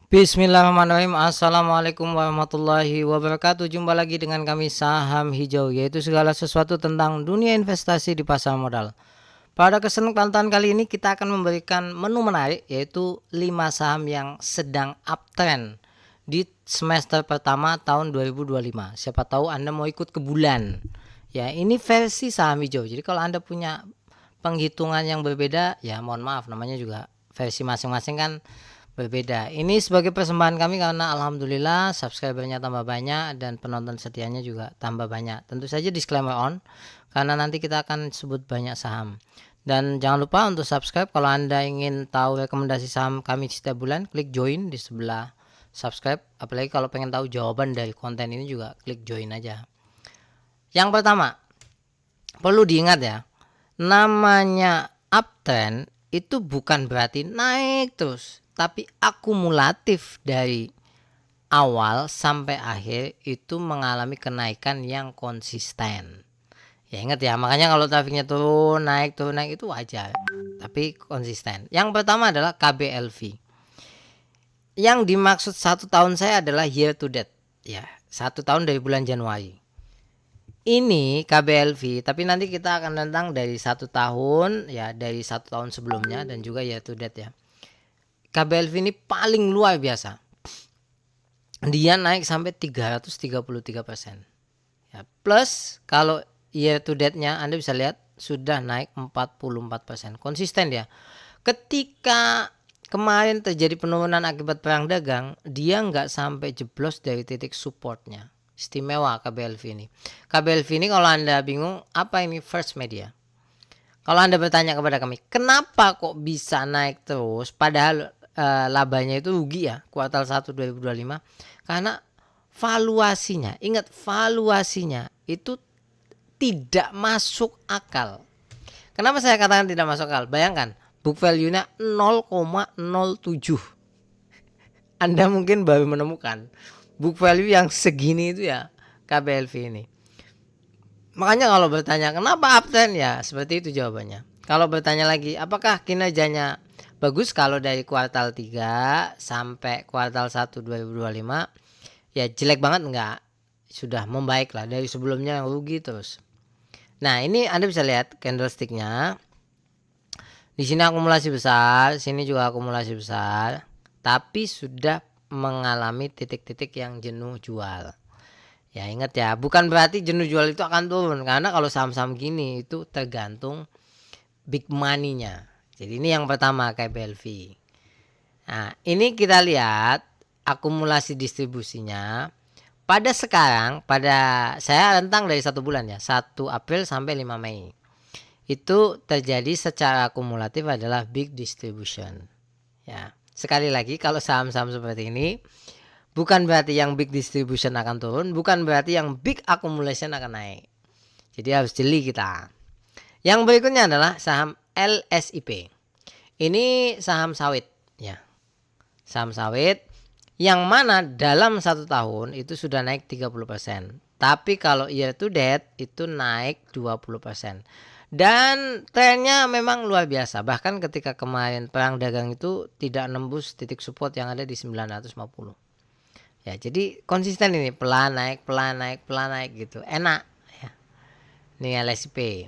Bismillahirrahmanirrahim. Assalamualaikum warahmatullahi wabarakatuh. Jumpa lagi dengan kami Saham Hijau, yaitu segala sesuatu tentang dunia investasi di pasar modal. Pada kesempatan kali ini kita akan memberikan menu menarik, yaitu 5 saham yang sedang uptrend di semester pertama tahun 2025. Siapa tahu Anda mau ikut ke bulan. Ya, ini versi Saham Hijau. Jadi kalau Anda punya penghitungan yang berbeda, ya mohon maaf, namanya juga versi masing-masing kan berbeda. Ini sebagai persembahan kami karena alhamdulillah subscribernya tambah banyak dan penonton setianya juga tambah banyak. Tentu saja disclaimer on, karena nanti kita akan sebut banyak saham. Dan jangan lupa untuk subscribe. Kalau Anda ingin tahu rekomendasi saham kami setiap bulan, klik join di sebelah subscribe. Apalagi kalau pengen tahu jawaban dari konten ini juga klik join aja. Yang pertama, perlu diingat ya, namanya uptrend itu bukan berarti naik terus, tapi akumulatif dari awal sampai akhir itu mengalami kenaikan yang konsisten. Ya ingat ya, makanya kalau trafiknya turun naik itu wajar, tapi konsisten. Yang pertama adalah KBLV. Yang dimaksud 1 tahun saya adalah year to date, ya 1 tahun dari bulan Januari. Ini KBLV, tapi nanti kita akan tentang dari 1 tahun, ya dari 1 tahun sebelumnya dan juga year to date ya. KBLV ini paling luar biasa. Dia naik sampai 333%. Ya, plus kalau year to date-nya Anda bisa lihat sudah naik 44%. Konsisten ya. Ketika kemarin terjadi penurunan akibat perang dagang, dia nggak sampai jeblos dari titik supportnya. Istimewa KBLV ini. KBLV ini kalau Anda bingung, apa ini First Media? Kalau Anda bertanya kepada kami, kenapa kok bisa naik terus padahal labanya itu rugi ya kuartal 1 2025? Karena valuasinya, ingat valuasinya itu tidak masuk akal. Kenapa saya katakan tidak masuk akal? Bayangkan book value-nya 0,07. Anda mungkin baru menemukan book value yang segini itu ya KBLV ini. Makanya kalau bertanya kenapa uptrend, ya seperti itu jawabannya. Kalau bertanya lagi apakah kinerjanya bagus, kalau dari kuartal 3 sampai kuartal 1 2025 ya jelek banget enggak, sudah membaik lah dari sebelumnya yang rugi terus. Nah ini Anda bisa lihat candlesticknya. Di sini akumulasi besar, sini juga akumulasi besar, tapi sudah mengalami titik-titik yang jenuh jual. Ya ingat ya, bukan berarti jenuh jual itu akan turun, karena kalau saham-saham gini itu tergantung big money-nya. Jadi ini yang pertama KBLV. Nah ini kita lihat akumulasi distribusinya. Pada sekarang, saya rentang dari 1 bulan ya, 1 April sampai 5 Mei. Itu terjadi secara akumulatif adalah big distribution. Ya, sekali lagi kalau saham-saham seperti ini bukan berarti yang big distribution akan turun, bukan berarti yang big accumulation akan naik. Jadi harus jeli kita. Yang berikutnya adalah saham LSIP. Ini saham sawit ya. Saham sawit yang mana dalam 1 tahun itu sudah naik 30%. Tapi kalau year to date itu naik 20%. Dan trennya memang luar biasa. Bahkan ketika kemarin perang dagang itu tidak nembus titik support yang ada di 950. Ya, jadi konsisten ini, pelan naik, pelan naik, pelan naik gitu. Enak ya. Ini LSIP.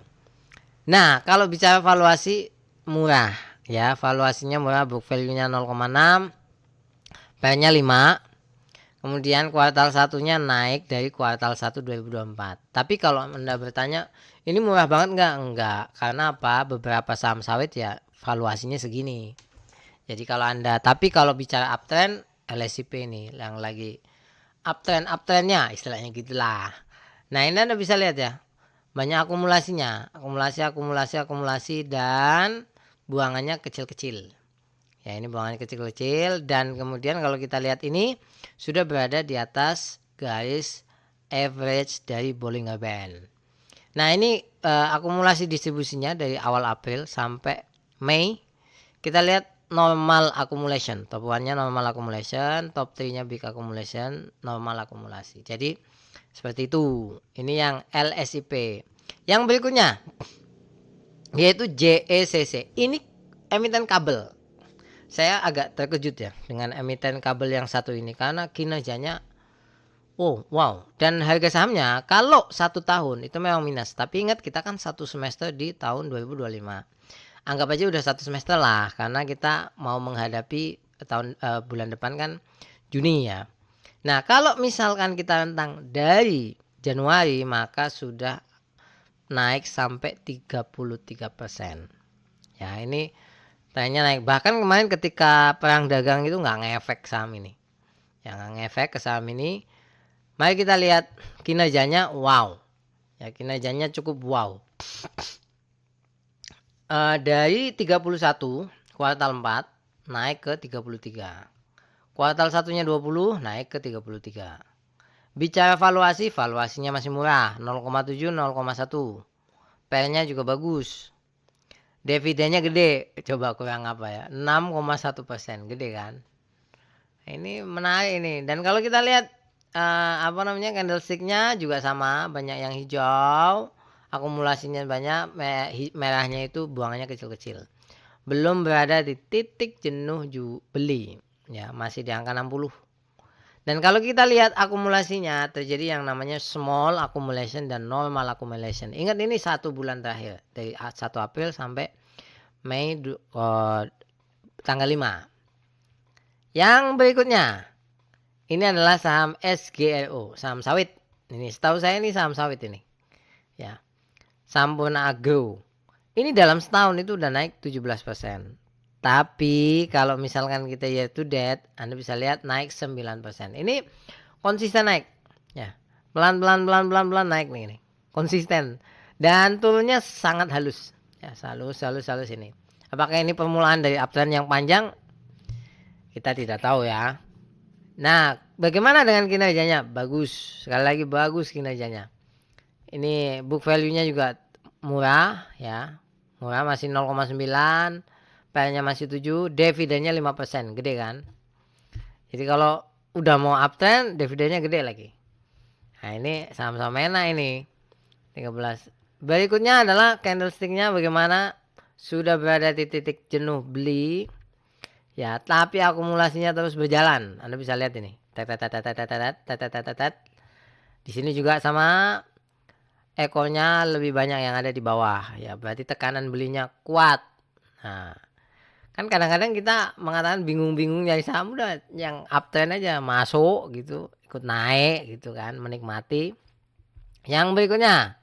Nah, kalau bicara valuasi murah ya, valuasinya murah, book value-nya 0,6, PE-nya 5. Kemudian kuartal satunya naik dari kuartal 1 2024. Tapi kalau Anda bertanya, ini murah banget enggak? Enggak. Karena apa? Beberapa saham sawit ya valuasinya segini. Jadi tapi kalau bicara uptrend, LSIP ini yang lagi uptrendnya istilahnya gitulah. Nah ini Anda bisa lihat ya, banyak akumulasinya, akumulasi dan buangannya kecil-kecil. Ya ini buangannya kecil-kecil, dan kemudian kalau kita lihat ini sudah berada di atas garis average dari Bollinger Band. Nah ini akumulasi distribusinya dari awal April sampai Mei. Kita lihat normal accumulation, top 1-nya normal accumulation, top 3-nya big accumulation, normal akumulasi. Jadi seperti itu. Ini yang LSIP. Yang berikutnya yaitu JECC. Ini emiten kabel. Saya agak terkejut ya dengan emiten kabel yang satu ini karena kinerjanya oh wow, dan harga sahamnya kalau 1 tahun itu memang minus, tapi ingat kita kan 1 semester di tahun 2025. Anggap aja udah 1 semester lah karena kita mau menghadapi bulan depan kan Juni ya. Nah, kalau misalkan kita rentang dari Januari maka sudah naik sampai 33%. Ya, ini trennya naik. Bahkan kemarin ketika perang dagang itu nggak ngefek saham ini. Yang nggak ngefek ke saham ini. Mari kita lihat kinerjanya. Wow. Ya, kinerjanya cukup wow. Dari 31 kuartal 4 naik ke 33. Kuartal satunya 20 naik ke 33. Bicara valuasi, valuasinya masih murah, 0,7, 0,1. PL-nya juga bagus. Dividennya gede, coba kurang apa ya? 6,1%, gede kan? Ini menarik ini. Dan kalau kita lihat candlestick-nya juga sama, banyak yang hijau, akumulasinya banyak, merahnya itu buangannya kecil-kecil. Belum berada di titik jenuh beli, ya masih di angka 60. Dan kalau kita lihat akumulasinya terjadi yang namanya small accumulation dan normal accumulation. Ingat ini 1 bulan terakhir dari 1 April sampai Mei tanggal 5. Yang berikutnya ini adalah saham SGRO, saham sawit. Ini setahu saya ini saham sawit ini. Ya. Sampurna Agro. Ini dalam setahun itu udah naik 17%. Tapi kalau misalkan kita year to date, Anda bisa lihat naik 9%. Ini konsisten naik. Ya. Pelan-pelan naik nih. Konsisten. Dan turunnya sangat halus. Ya, halus ini. Apakah ini permulaan dari uptrend yang panjang? Kita tidak tahu ya. Nah, bagaimana dengan kinerjanya? Bagus. Sekali lagi bagus kinerjanya. Ini book value-nya juga murah ya. Murah masih 0,9. PL-nya masih 7, dividennya 5%, gede kan? Jadi kalau udah mau uptrend, dividennya gede lagi. Nah, ini saham-saham enak ini. 13. Berikutnya adalah candlestick-nya bagaimana sudah berada di titik jenuh beli. Ya, tapi akumulasinya terus berjalan. Anda bisa lihat ini. Di sini juga sama, ekornya lebih banyak yang ada di bawah. Ya, berarti tekanan belinya kuat. Nah, kan kadang-kadang kita mengatakan bingung-bingung nyari saham, udah yang uptrend aja masuk gitu, ikut naik gitu kan, menikmati. Yang berikutnya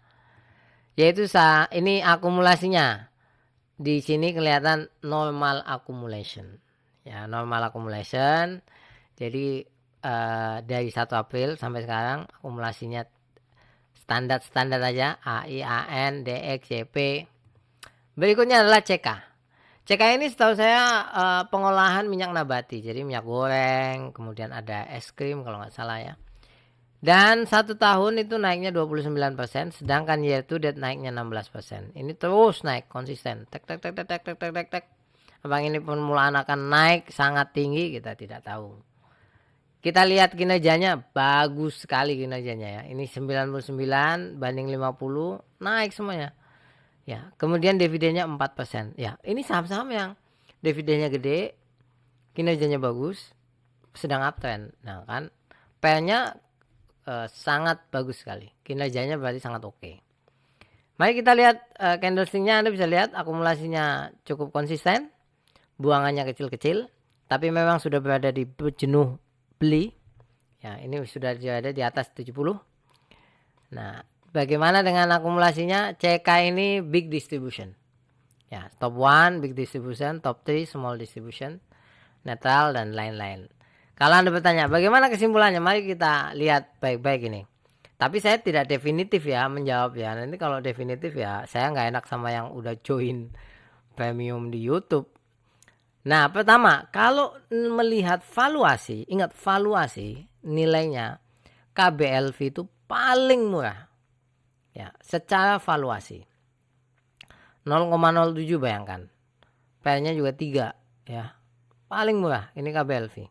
yaitu ini akumulasinya. Di sini kelihatan normal accumulation. Ya, normal accumulation. Jadi dari 1 April sampai sekarang akumulasinya standar aja, AI, AN, DX, YP. Berikutnya adalah CK. CK ini setahu saya pengolahan minyak nabati, jadi minyak goreng, kemudian ada es krim kalau nggak salah ya. Dan 1 tahun itu naiknya 29%, sedangkan year to date naiknya 16%. Ini terus naik konsisten. Tek. Abang ini permulaan akan naik sangat tinggi, kita tidak tahu. Kita lihat kinerjanya, bagus sekali kinerjanya ya. Ini 99 banding 50, naik semuanya. Ya, kemudian dividennya 4%. Ya, ini saham-saham yang dividennya gede, kinerjanya bagus, sedang uptrend. Nah, kan PL-nya sangat bagus sekali. Kinerjanya berarti sangat oke. Mari kita lihat candlestick-nya. Anda bisa lihat akumulasinya cukup konsisten, buangannya kecil-kecil, tapi memang sudah berada di jenuh beli. Ya, ini sudah berada di atas 70. Nah, bagaimana dengan akumulasinya? CK ini big distribution. Ya, top 1 big distribution, top 3 small distribution, netral dan lain-lain. Kalau Anda bertanya, bagaimana kesimpulannya? Mari kita lihat baik-baik ini. Tapi saya tidak definitif ya menjawab ya. Nanti kalau definitif ya saya nggak enak sama yang udah join premium di YouTube. Nah, pertama, kalau melihat valuasi, ingat valuasi nilainya KBLV itu paling murah. Ya, secara valuasi 0,07 bayangkan. PL-nya juga 3 ya. Paling murah ini KBLV.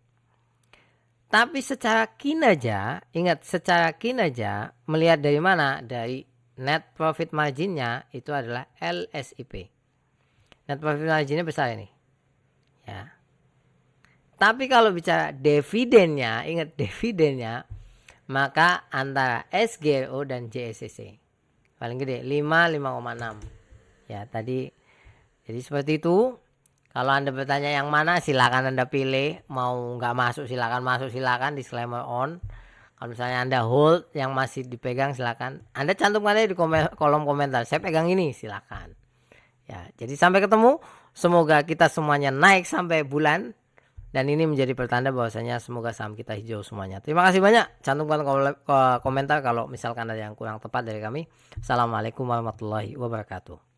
Tapi secara kinerja, ingat secara kinerja melihat dari mana? Dari net profit marginnya itu adalah LSIP. Net profit marginnya besar ini. Ya. Tapi kalau bicara dividennya, ingat dividennya, maka antara SGRO dan JSCC. Paling gede 5,6. Ya, tadi jadi seperti itu. Kalau Anda bertanya yang mana, silakan Anda pilih. Mau nggak masuk silakan, disclaimer on. Kalau misalnya Anda hold yang masih dipegang, silakan Anda cantumkan aja di kolom komentar. Saya pegang ini, silakan. Ya, jadi sampai ketemu. Semoga kita semuanya naik sampai bulan. Dan ini menjadi pertanda bahwasanya semoga saham kita hijau semuanya. Terima kasih banyak. Cantumkan komentar kalau misalkan ada yang kurang tepat dari kami. Assalamualaikum warahmatullahi wabarakatuh.